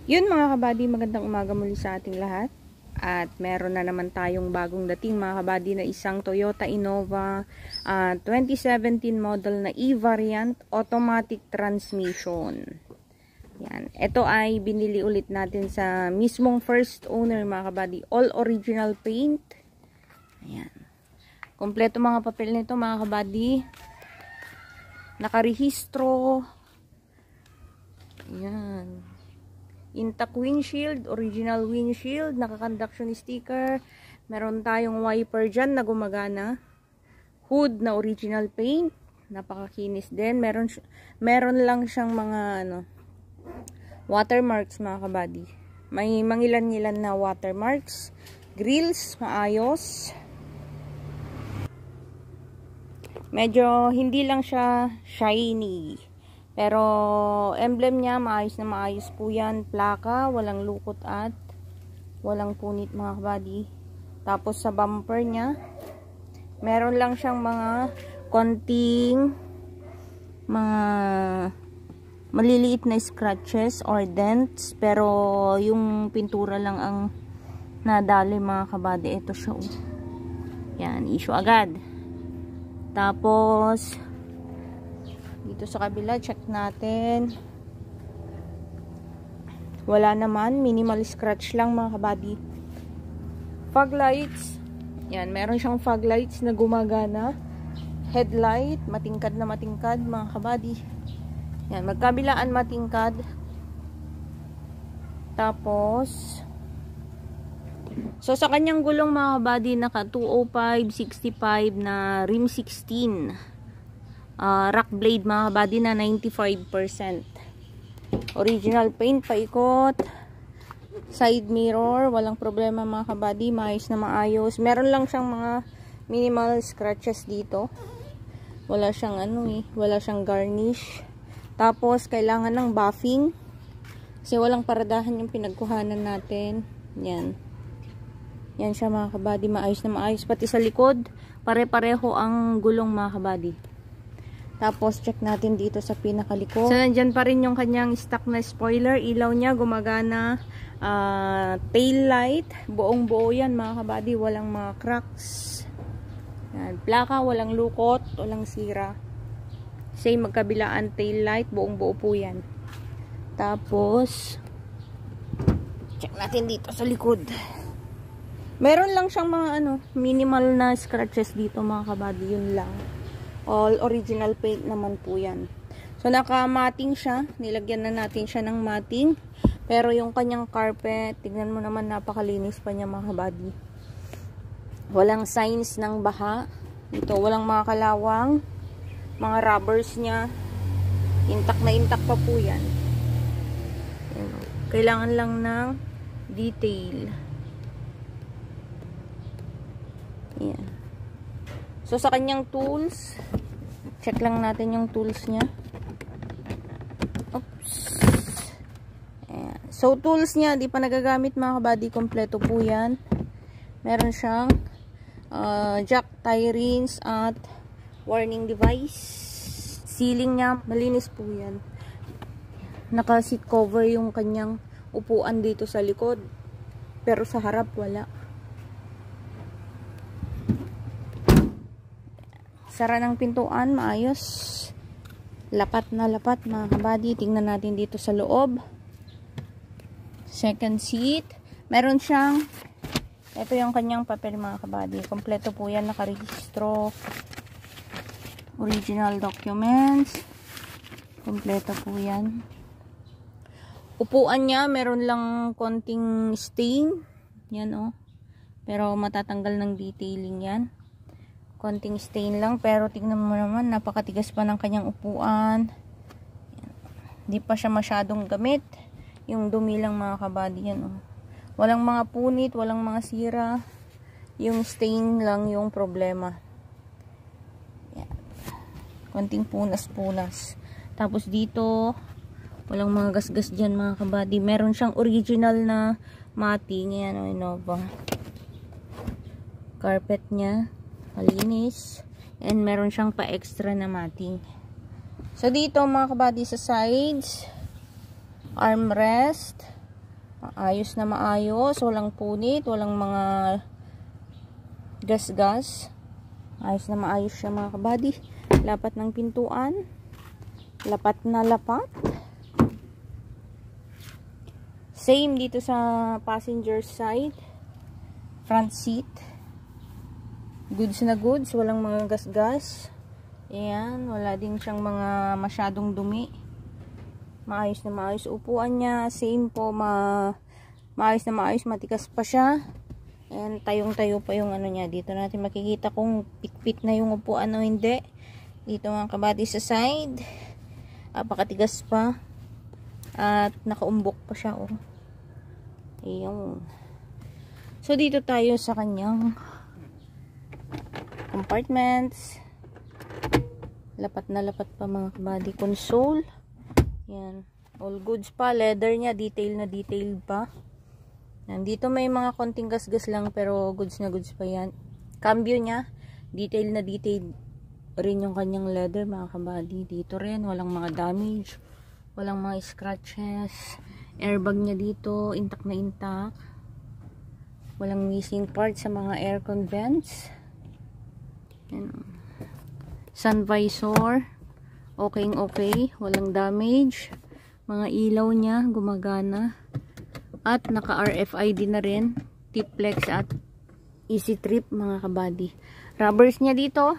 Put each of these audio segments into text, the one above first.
Yun mga kabady, magandang umaga muli sa ating lahat. At meron na naman tayong bagong dating mga kabady na isang Toyota Innova 2017 model na E-variant automatic transmission. Yan. Ito ay binili ulit natin sa mismong first owner mga kabady. All original paint. Ayan. Kompleto mga papel nito mga kabady. Nakarehistro. Ayan. Intact windshield, original windshield, naka-conduction sticker. Meron tayong wiper dyan na gumagana. Hood na original paint. Napakakinis din. Meron lang siyang mga watermarks mga kabady. May mangilan-ngilan na watermarks. Grills, maayos. Medyo hindi lang siya shiny. Pero emblem niya maayos na maayos po yan. Plaka, walang lukot at walang punit mga kabady. Tapos sa bumper niya, meron lang siyang mga konting mga maliliit na scratches or dents. Pero yung pintura lang ang nadali mga kabady. Ito siya. Yan, issue agad. Tapos dito sa kabila, check natin. Wala naman. Minimal scratch lang mga kabady. Fog lights. Yan, meron siyang fog lights na gumagana. Headlight. Matingkad na matingkad mga kabady. Yan, magkabilaan matingkad. Tapos, so sa kanyang gulong mga kabady, naka 205/65 na rim 16. Rock blade mga kabady na 95%. Original paint, paikot. Side mirror, walang problema mga kabady. Maayos na maayos. Meron lang siyang mga minimal scratches dito. Wala siyang wala siyang garnish. Tapos kailangan ng buffing. Kasi walang paradahan yung pinagkuhanan natin. Yan. Yan siya mga kabady. Maayos na maayos. Pati sa likod, pare-pareho ang gulong mga kabady. Tapos, check natin dito sa pinakalikod. So, nandyan pa rin yung kanyang stock na spoiler. Ilaw niya, gumagana. Tail light. Buong buo yan, mga kabady. Walang mga cracks. Yan. Plaka, walang lukot. Walang sira. Same magkabilaan tail light. Buong buo po yan. Tapos, check natin dito sa likod. Meron lang siyang mga minimal na scratches dito, mga kabady. Yun lang. All original paint naman po yan. So, naka-matting siya. Nilagyan na natin siya ng matting. Pero yung kanyang carpet, tignan mo naman, napakalinis pa niya mga kabady. Walang signs ng baha. Ito, walang mga kalawang. Mga rubbers niya. Intact na intact pa po yan. Kailangan lang ng detail. Yan. So, sa kanyang tools, check lang natin yung tools niya. Oops. Ayan. So, tools niya, di pa nagagamit mga kabady. Kompleto po yan. Meron siyang jack, tie rings, at warning device. Ceiling niya, malinis po yan. Naka-seat cover yung kanyang upuan dito sa likod. Pero sa harap, wala. Sara ng pintuan, maayos. Lapat na lapat mga kabady. Tingnan natin dito sa loob. Second seat. Meron siyang, ito yung kanyang papel mga kabady. Kompleto po yan, nakarehistro. Original documents. Kompleto po yan. Upuan niya, meron lang konting stain. Yan Pero matatanggal ng detailing yan. Konting stain lang, pero tignan mo naman, napakatigas pa ng kanyang upuan. Hindi pa siya masyadong gamit. Yung dumi lang mga kabady yan. Walang mga punit, walang mga sira. Yung stain lang yung problema. Yan. Konting punas-punas. Tapos dito, walang mga gasgas dyan mga kabady. Meron siyang original na matting. Yan Innova. Carpet niya. Malinis. And meron siyang pa-extra na matting. So, dito mga kabady sa sides, armrest, Maayos na maayos. Walang punit. Walang mga gas-gas. Ayos na maayos siya mga kabady. Lapat ng pintuan. Lapat na lapat. Same dito sa passenger side. Front seat. Goods na goods. Walang mga gas-gas. Ayan. Wala din siyang mga masyadong dumi. Maayos na maayos upuan niya. Same po, maayos na maayos. Matikas pa siya. And tayong-tayo pa yung ano niya. Dito natin makikita kung pikpit na yung upuan o hindi. Dito mga kabady sa side. Apakatigas pa. At nakaumbok pa siya. Oh. Ayun. So dito tayo sa kanyang compartments. Lapat na lapat pa mga kabady. Console. Yan. All goods pa. Leather niya. Detail na detail pa. Nandito may mga konting gas-gas lang. Pero goods na goods pa yan. Cambio niya. Detail na detail rin yung kanyang leather mga kabady. Dito rin. Walang mga damage. Walang mga scratches. Airbag niya dito. Intact na intact. Walang missing parts sa mga aircon vents. Yan. Sun visor. Okay. Walang damage. Mga ilaw niya gumagana. At naka RFID na rin. Tiplex at Easy Trip mga kabady. Rubbers niya dito.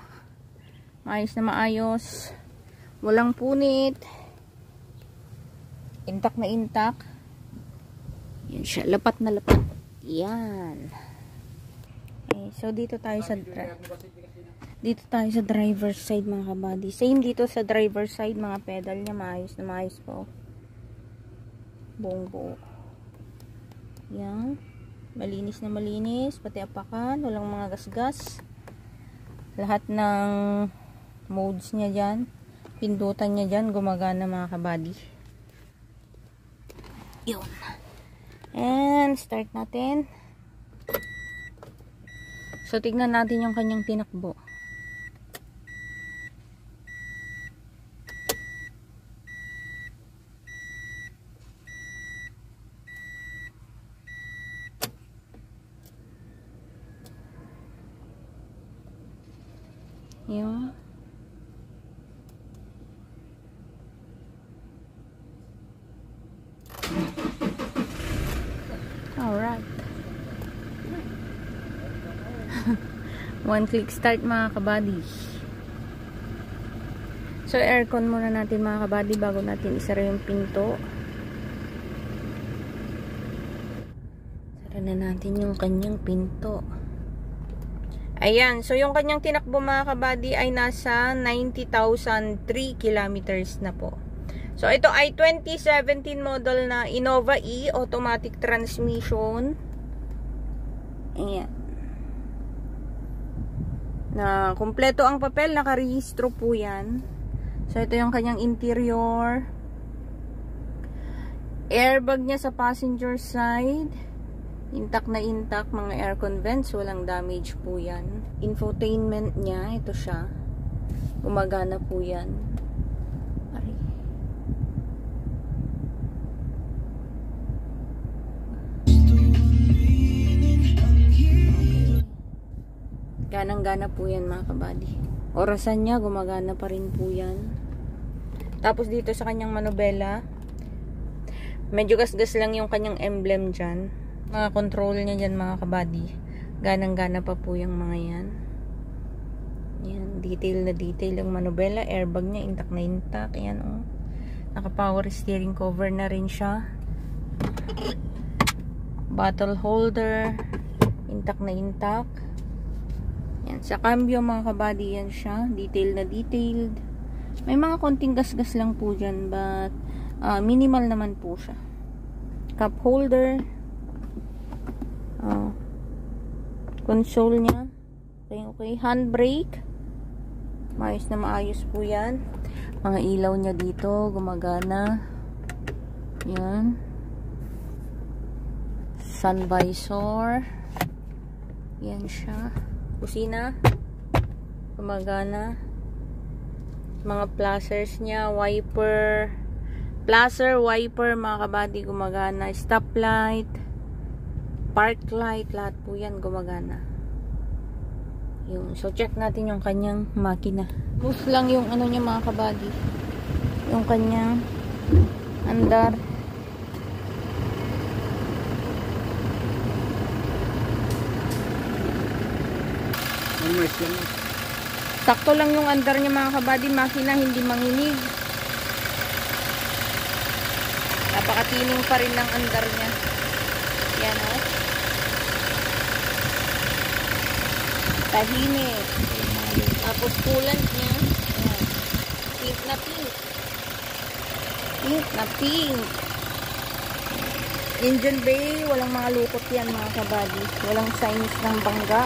Maayos na maayos. Walang punit. Intact na intact. Yan siya. Lapat na lapat. Yan. Okay, so dito tayo sa driver's side mga kabady. Same dito sa driver's side, mga pedal niya maayos na maayos po. Buong buo. Yan. Malinis na malinis. Pati apakan. Walang mga gasgas. Lahat ng modes niya dyan. Pindutan niya dyan. Gumagana mga kabady. Yun. And start natin. So tignan natin yung kanyang tinakbo. Yun. Alright. One click start mga kabady. So aircon muna natin mga kabady bago natin isara yung pinto. Sara na natin yung kanyang pinto. Ayan, so yung kanyang tinakbo mga kabady ay nasa 90,003 kilometers na po. So ito ay 2017 model na Innova E automatic transmission. Ayan. Na kumpleto ang papel, nakarehistro po yan. So ito yung kanyang interior. Airbag niya sa passenger side. Intact na intact, mga aircon vents, walang damage po yan. Infotainment niya, ito siya. Gumagana po yan. Ari. Okay. Ganang-gana po yan mga kabady. Orasan niya, gumagana pa rin po yan. Tapos dito sa kanyang manubela, medyo gas-gas lang yung kanyang emblem dyan. Mga control niya dyan mga kabady. Ganang-gana pa po yung mga yan. Yan, detail na detail yung manubela. Airbag niya, intact na intact. Yan oh. Naka-power steering cover na rin siya. Bottle holder. Intact na intact. Yan, sa cambio mga kabady yan siya. Detail na detailed. May mga konting gas-gas lang po dyan. But minimal naman po siya. Cup holder. Console niya. Okay. Handbrake. Maayos na maayos po yan. Mga ilaw niya dito. Gumagana. Yan. Sun visor. Yan siya. Kusina. Gumagana. Mga flashers niya. Wiper. Placer, wiper mga kabady gumagana. Stoplight, park light, lahat po yan gumagana. Yun. So check natin yung kanyang makina. Boost lang yung ano niya mga kabady. Yung kanyang andar. Sakto lang yung andar niya mga kabady. Makina hindi manginig. Napakatining pa rin ng andar niya. Yan o. Tahimik. Tapos coolant niya. Ayan. Pink na pink. Pink na pink. Engine bay. Walang mga lukot yan mga kabady. Walang signs ng bangga.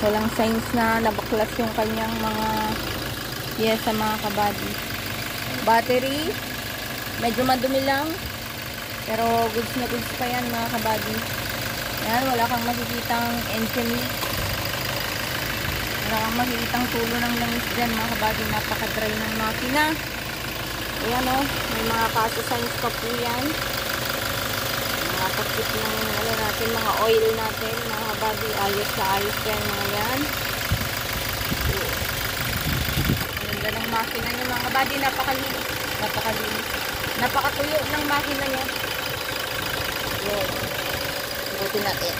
Walang signs na nabaklas yung kanyang mga piyesa mga kabady. Battery. Medyo madumi lang. Pero goods na goods pa yan mga kabady. Yan, wala kang makikitang engine leak. Wala kang makikitang tulo ng langis dyan mga kabady. Napaka-dry ng makina. Ayan o, may mga kaso signs pa po yan. Mga takip ng ano natin, mga oil natin mga kabady. Ayos na ayos yan mga yan. Ganda ng makina niya mga kabady. Napakalinis. Napakalinis. Napakatuyo ng makina niya. Yun. Buti natin.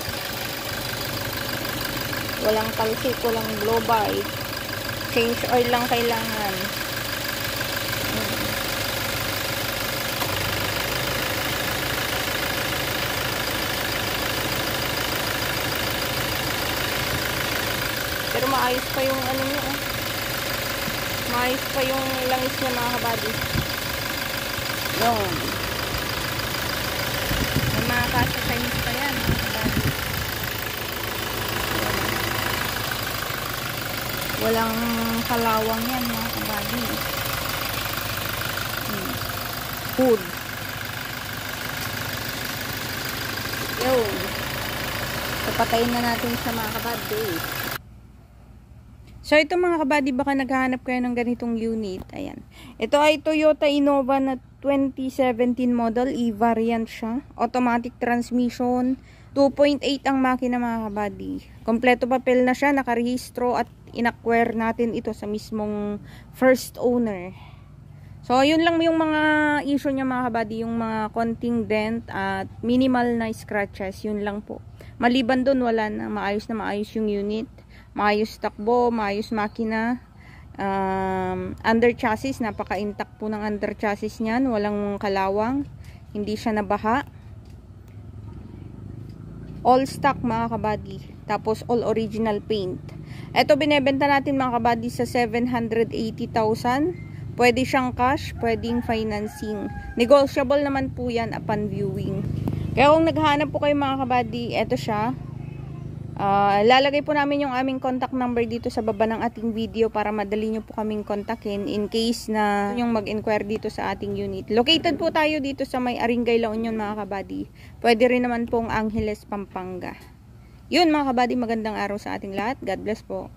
Walang talsik, walang blow by. Change oil lang kailangan. Pero maayos pa yung ano niya. Maayos pa yung langis niya mga kabady. Yun. May mga kaso signs pa yan mga kabady. Walang kalawang yan mga kabady. Food. Yun. So patayin na natin sa mga kabady. So ito mga kabady, baka naghahanap kayo ng ganitong unit. Ayan. Ito ay Toyota Innova na 2017 model. E-variant siya. Automatic transmission. 2.8 ang makina mga kabady. Kompleto papel na siya. Nakarehistro at inacquire natin ito sa mismong first owner. So yun lang yung mga issue niya mga kabady. Yung mga konting dent at minimal na scratches. Yun lang po. Maliban dun, wala na. Maayos yung unit. Maayos takbo, maayos makina. Under chassis, napaka-intact po ng under chassis niyan. Walang kalawang. Hindi siya nabaha. All stock mga kabady. Tapos all original paint. Ito binebenta natin mga kabady sa 780,000. Pwede siyang cash, pwedeng financing. Negotiable naman po yan upon viewing. Kaya kung naghahanap po kayo mga kabady, ito siya. Lalagay po namin yung aming contact number dito sa baba ng ating video para madali nyo po kaming kontakin in case na yung mag-inquire dito sa ating unit. Located po tayo dito sa may Aringay, La Union mga kabady. Pwede rin naman pong Angeles, Pampanga. Yun mga kabady, magandang araw sa ating lahat. God bless po.